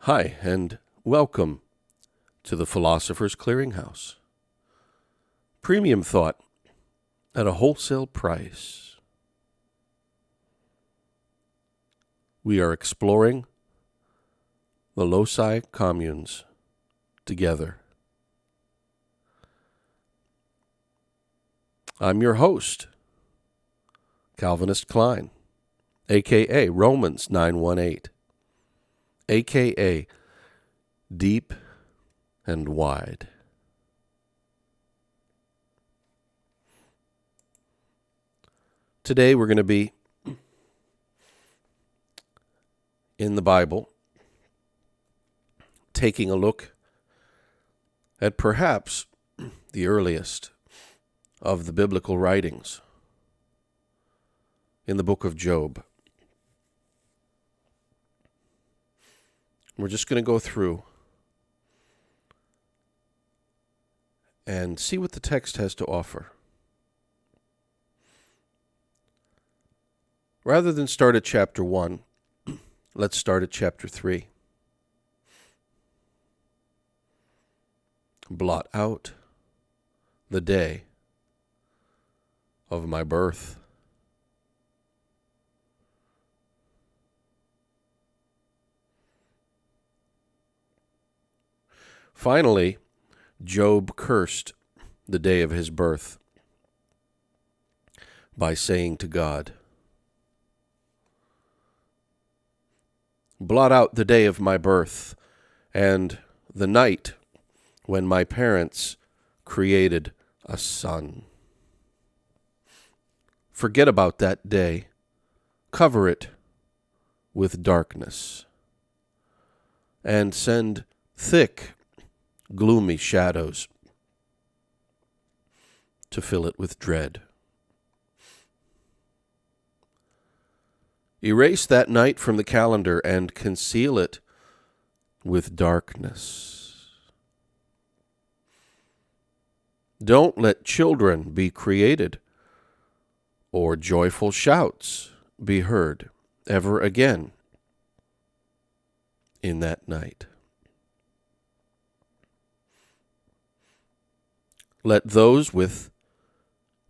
Hi, and welcome to the Philosopher's Clearinghouse. Premium thought at a wholesale price. We are exploring the loci communes together. I'm your host, Calvinist Klein, a.k.a. Romans 9:18, a.k.a. Deep and Wide. Today we're going to be in the Bible, taking a look at perhaps the earliest of the biblical writings in the book of Job. We're just going to go through and see what the text has to offer. Rather than start at chapter 1, let's start at chapter 3. Blot out the day of my birth. Finally, Job cursed the day of his birth by saying to God, "Blot out the day of my birth and the night when my parents created a son. Forget about that day. Cover it with darkness and send thick, gloomy shadows to fill it with dread. Erase that night from the calendar and conceal it with darkness. Don't let children be created or joyful shouts be heard ever again in that night. Let those with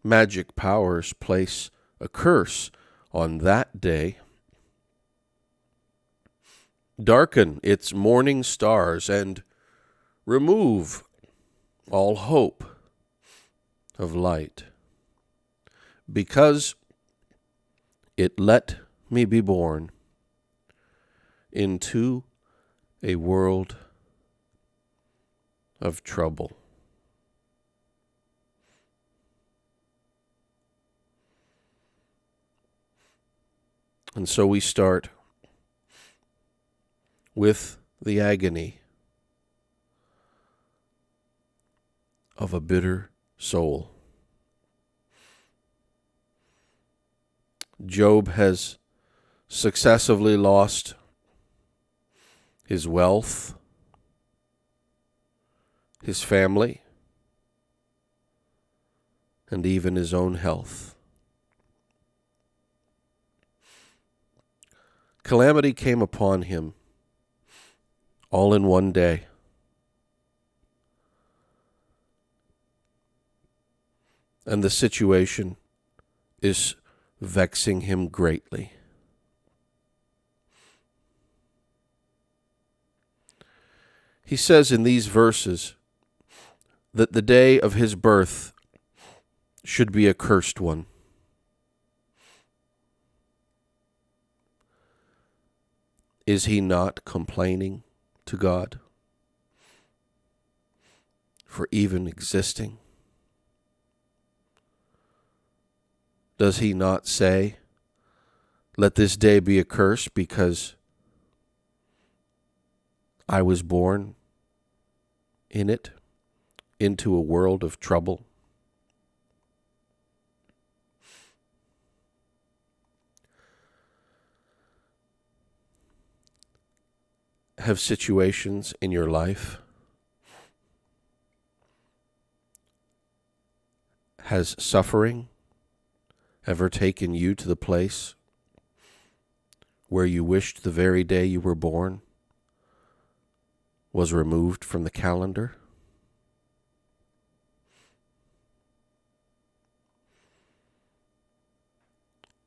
magic powers place a curse on that day. Darken its morning stars and remove all hope of light, because it let me be born into a world of trouble." And so we start with the agony of a bitter soul. Job has successively lost his wealth, his family, and even his own health. Calamity came upon him all in one day. And the situation is vexing him greatly. He says in these verses that the day of his birth should be a cursed one. Is he not complaining to God for even existing? Does he not say, "Let this day be a curse because I was born in it, into a world of trouble"? Have situations in your life, has suffering ever taken you to the place where you wished the very day you were born was removed from the calendar.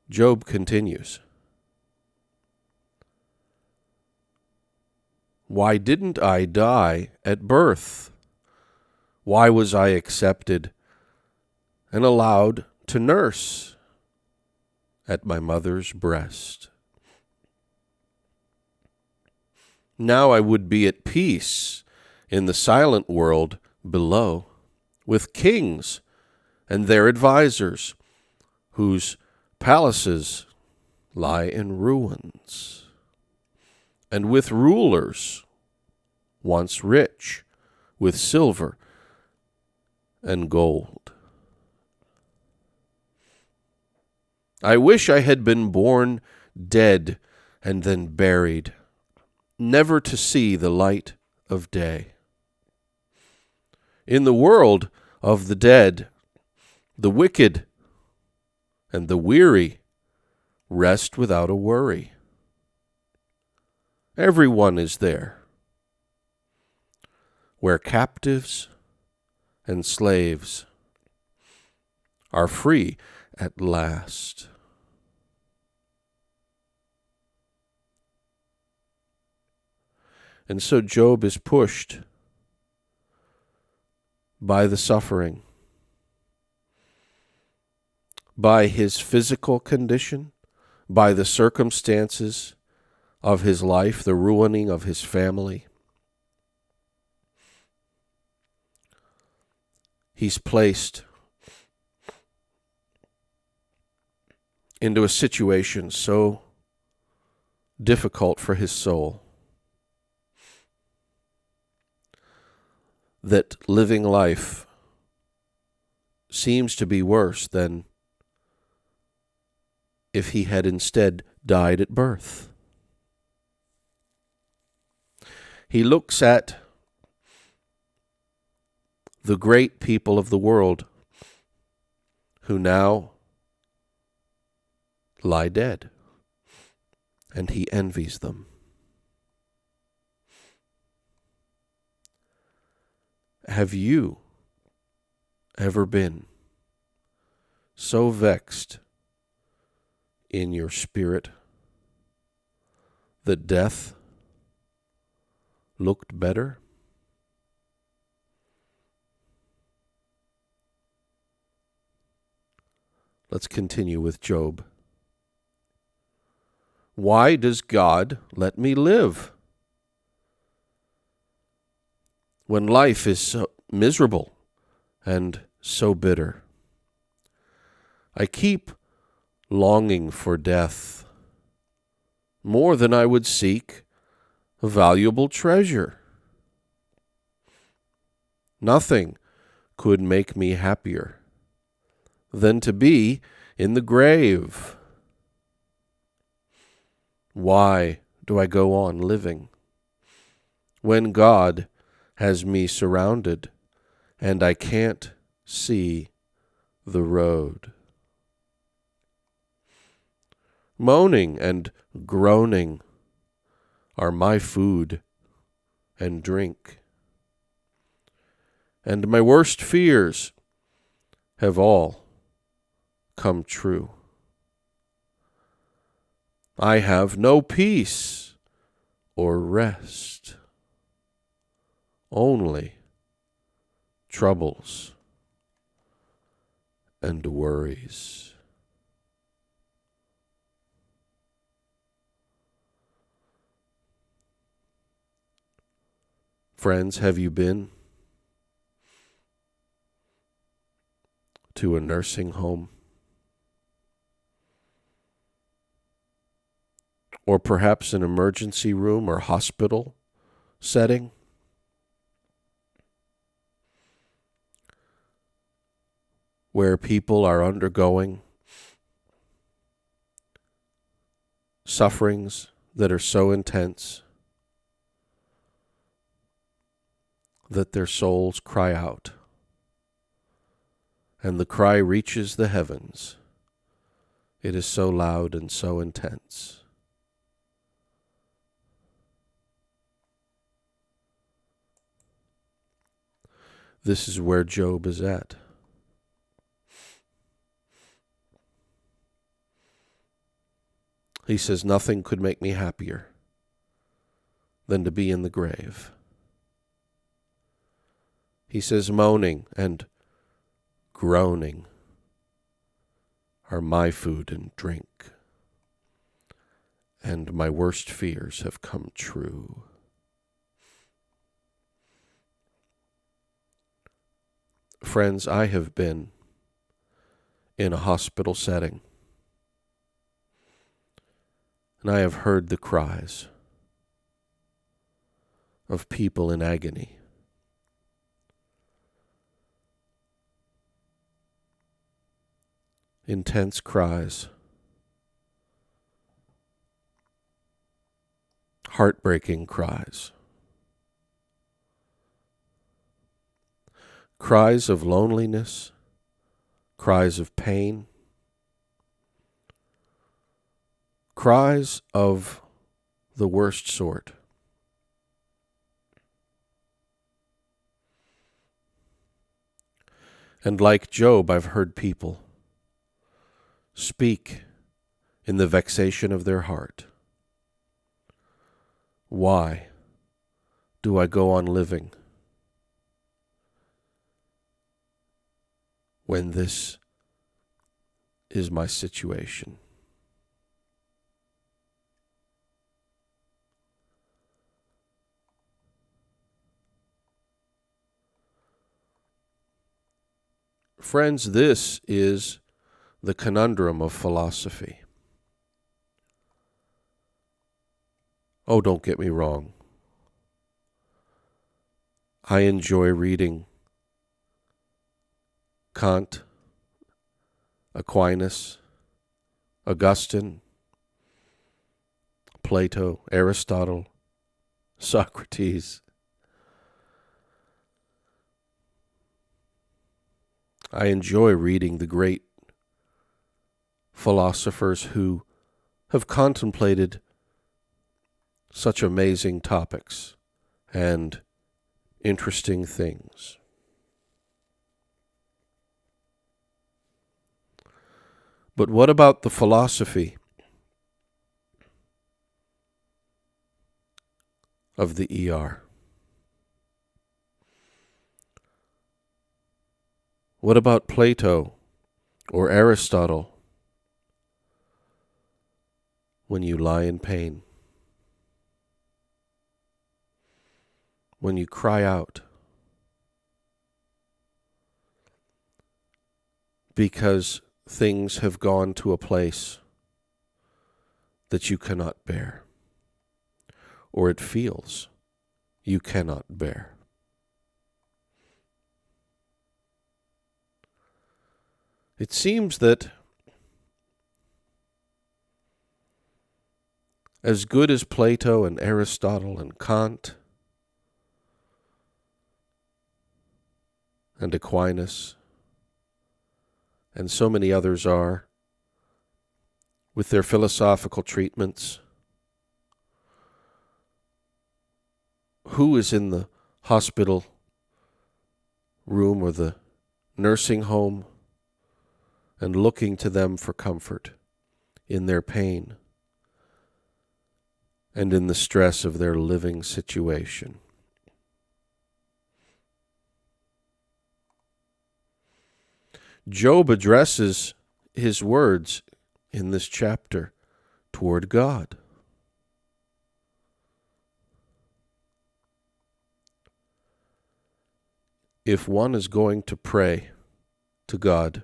Job continues. Why didn't I die at birth? Why was I accepted and allowed to nurse at my mother's breast? Now I would be at peace in the silent world below, with kings and their advisers, whose palaces lie in ruins, and with rulers once rich with silver and gold. I wish I had been born dead and then buried, never to see the light of day. In the world of the dead, the wicked and the weary rest without a worry. Everyone is there, where captives and slaves are free at last. And so Job is pushed by the suffering, by his physical condition, by the circumstances of his life, the ruining of his family. He's placed into a situation so difficult for his soul that living life seems to be worse than if he had instead died at birth. He looks at the great people of the world who now lie dead, and he envies them. Have you ever been so vexed in your spirit that death looked better? Let's continue with Job. Why does God let me live when life is so miserable and so bitter? I keep longing for death more than I would seek a valuable treasure. Nothing could make me happier than to be in the grave. Why do I go on living when God has me surrounded and I can't see the road? Moaning and groaning are my food and drink, and my worst fears have all come true. I have no peace or rest, only troubles and worries. Friends, have you been to a nursing home? Or perhaps an emergency room or hospital setting? Where people are undergoing sufferings that are so intense that their souls cry out, and the cry reaches the heavens. It is so loud and so intense. This is where Job is at. He says, nothing could make me happier than to be in the grave. He says, moaning and groaning are my food and drink, and my worst fears have come true. Friends, I have been in a hospital setting, and I have heard the cries of people in agony. Intense cries, heartbreaking cries, cries of loneliness, cries of pain, cries of the worst sort. And like Job, I've heard people speak in the vexation of their heart. Why do I go on living when this is my situation? Friends, this is the conundrum of philosophy. Oh, don't get me wrong. I enjoy reading Kant, Aquinas, Augustine, Plato, Aristotle, Socrates. I enjoy reading the great philosophers who have contemplated such amazing topics and interesting things. But what about the philosophy of the ER? What about Plato or Aristotle when you lie in pain? When you cry out because things have gone to a place that you cannot bear, or it feels you cannot bear. It seems that as good as Plato and Aristotle and Kant and Aquinas and so many others are, with their philosophical treatments, who is in the hospital room or the nursing home and looking to them for comfort in their pain and in the stress of their living situation? Job addresses his words in this chapter toward God. If one is going to pray to God,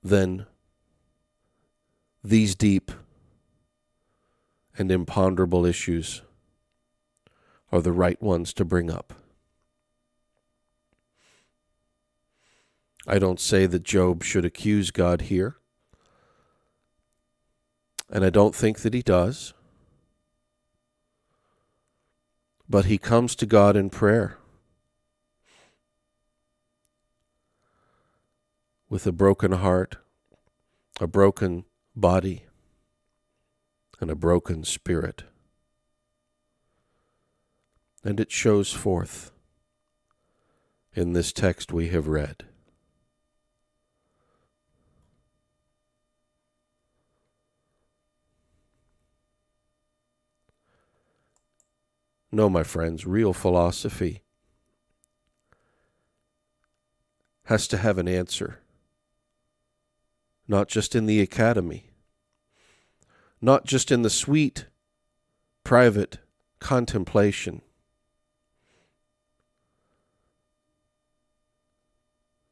then these deep and imponderable issues are the right ones to bring up. I don't say that Job should accuse God here, and I don't think that he does. But he comes to God in prayer with a broken heart, a broken body, and a broken spirit. And it shows forth in this text we have read. No, my friends, real philosophy has to have an answer, not just in the academy, not just in the sweet, private contemplation,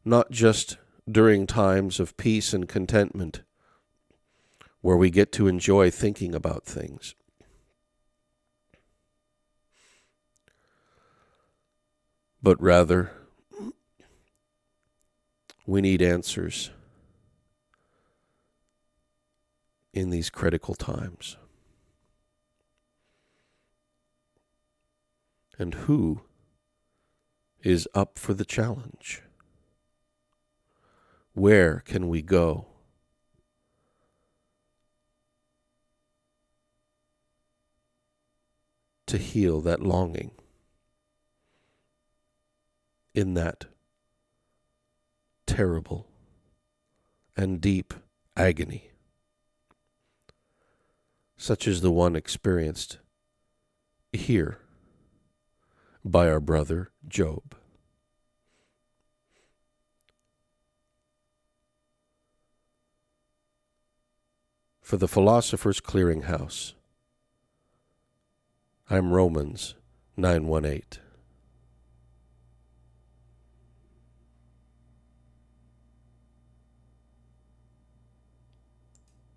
not just during times of peace and contentment where we get to enjoy thinking about things. But rather, we need answers in these critical times. And who is up for the challenge? Where can we go? To heal that longing in that terrible and deep agony, such as the one experienced here by our brother Job. For the Philosopher's Clearinghouse, I'm Romans 9:18.